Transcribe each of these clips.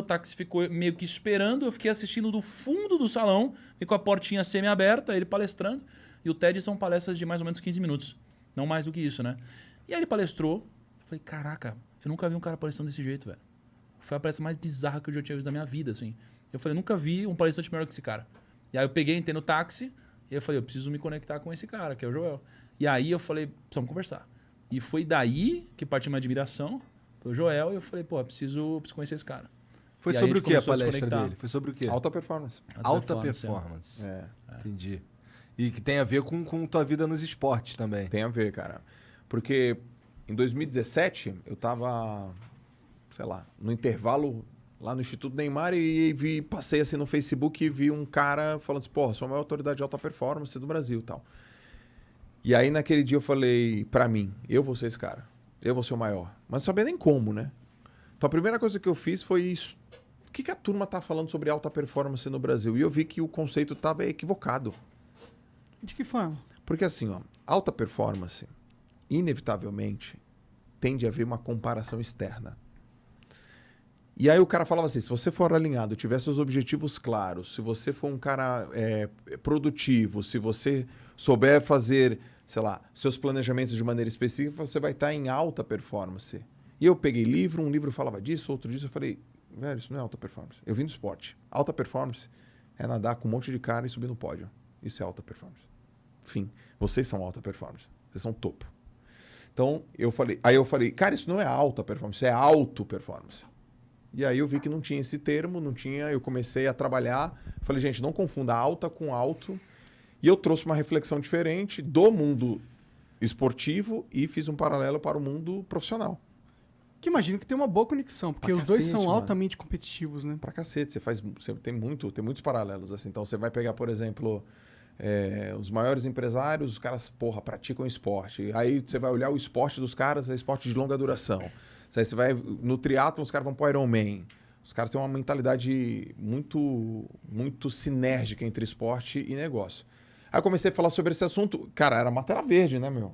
meu táxi ficou meio que esperando, eu fiquei assistindo do fundo do salão, e com a portinha semi-aberta, ele palestrando. E o TED são palestras de mais ou menos 15 minutos. Não mais do que isso, né? E aí ele palestrou. Eu falei, caraca, eu nunca vi um cara palestrando desse jeito, velho. Foi a palestra mais bizarra que eu já tinha visto na minha vida, assim. Eu falei, nunca vi um palestrante melhor que esse cara. E aí eu peguei, entrei no táxi, e eu falei, eu preciso me conectar com esse cara, que é o Joel. E aí eu falei, precisamos conversar. E foi daí que partiu minha admiração pro Joel, e eu falei, pô, preciso conhecer esse cara. Foi E aí sobre a o gente que a começou a se palestra conectar. dele? Foi sobre o quê? Alta performance. Alta performance, performance. É. Entendi. E que tem a ver com tua vida nos esportes também. Tem a ver, cara. Porque em 2017, eu tava, sei lá, no intervalo lá no Instituto Neymar e passei assim no Facebook e vi um cara falando assim, pô, sou a maior autoridade de alta performance do Brasil e tal. E aí naquele dia eu falei pra mim, eu vou ser esse cara. Eu vou ser o maior. Mas não sabia nem como, né? Então a primeira coisa que eu fiz foi isso. O que a turma tá falando sobre alta performance no Brasil? E eu vi que o conceito tava equivocado. De que forma? Porque assim, ó, alta performance, inevitavelmente, tende a haver uma comparação externa. E aí o cara falava assim, se você for alinhado, tiver seus objetivos claros, se você for um cara produtivo, se você souber fazer, sei lá, seus planejamentos de maneira específica, você vai estar em alta performance. E eu peguei livro, um livro falava disso, outro disso, eu falei, velho, isso não é alta performance. Eu vim do esporte. Alta performance é nadar com um monte de cara e subir no pódio. Isso é alta performance. Fim. Vocês são alta performance. Vocês são topo. Então, eu falei, cara, isso não é alta performance, é auto performance. E aí eu vi que não tinha esse termo, não tinha, eu comecei a trabalhar, falei, gente, não confunda alta com alto. E eu trouxe uma reflexão diferente do mundo esportivo e fiz um paralelo para o mundo profissional. Que imagino que tem uma boa conexão, porque Pra os dois cacete, são mano. altamente competitivos, né? Pra cacete, você tem muitos paralelos, assim. Então, você vai pegar, por exemplo, os maiores empresários, os caras, porra, praticam esporte. Aí você vai olhar o esporte dos caras, é esporte de longa duração. Aí você vai no triatlon, os caras vão pro Ironman. Os caras têm uma mentalidade muito sinérgica entre esporte e negócio. Aí eu comecei a falar sobre esse assunto. Cara, era matéria verde, né, meu?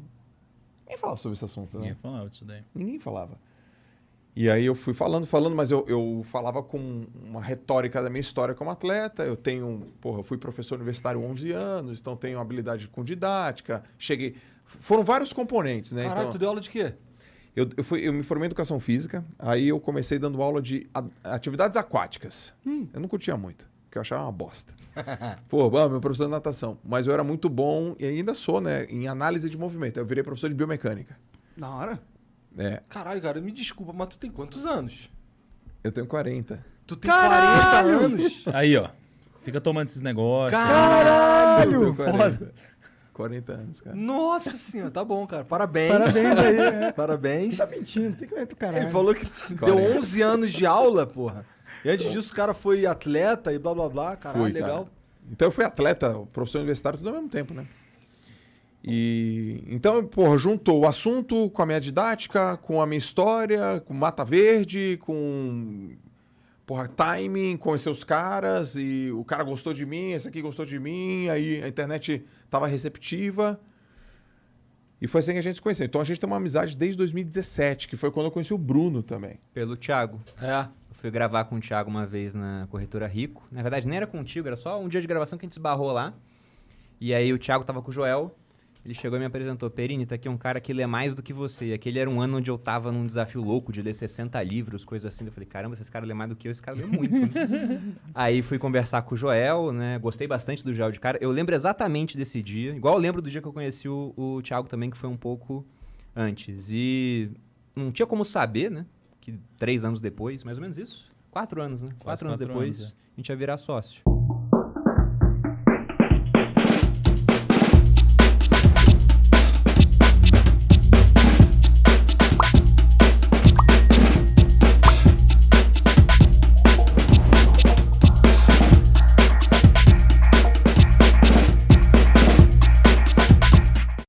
Ninguém falava sobre esse assunto, né? Ninguém falava disso daí. Ninguém falava. E aí eu fui falando, mas eu falava com uma retórica da minha história como atleta. Eu fui professor universitário há 11 anos, então tenho habilidade com didática. Foram vários componentes, né? Caralho, Então, tu deu aula de quê? eu me formei em educação física, aí eu comecei dando aula de atividades aquáticas. Eu não curtia muito, porque eu achava uma bosta. Pô, meu professor de natação. Mas eu era muito bom, e ainda sou, né, em análise de movimento. Eu virei professor de biomecânica. Da hora. Caralho, cara, me desculpa, mas tu tem quantos anos? Eu tenho 40. Tu tem 40 anos? Aí, ó. Fica tomando esses negócios. Eu tenho Caralho! 40. 40 anos, cara. Nossa senhora, tá bom, cara. Parabéns. Parabéns aí, né? Parabéns. Tá mentindo, tem que ver do caralho. Ele falou que deu 11 anos de aula, porra. E antes disso, o cara foi atleta e blá blá blá. Caralho, Fui, legal. cara. Então eu fui atleta, professor universitário, tudo ao mesmo tempo, né? E então, porra, juntou o assunto com a minha didática, com a minha história, com Mata Verde, com timing, conhecer os caras, e o cara gostou de mim, esse aqui gostou de mim, aí a internet tava receptiva. E foi assim que a gente se conheceu. Então a gente tem uma amizade desde 2017, que foi quando eu conheci o Bruno também. Pelo Thiago. É. Eu fui gravar com o Thiago uma vez na Corretora Rico. Na verdade, nem era contigo, era só um dia de gravação que a gente esbarrou lá. E aí o Thiago tava com o Joel. Ele chegou e me apresentou. Perini, tá aqui um cara que lê mais do que você. E aquele era um ano onde eu tava num desafio louco de ler 60 livros, coisas assim. Eu falei, caramba, esse cara lê mais do que eu, esse cara lê muito. Né? Aí fui conversar com o Joel, né? Gostei bastante do Joel de cara. Eu lembro exatamente desse dia. Igual eu lembro do dia que eu conheci o Thiago também, que foi um pouco antes. E não tinha como saber, né? Que 3 anos depois, mais ou menos isso. 4 anos, né? 4 anos depois, a gente ia virar sócio.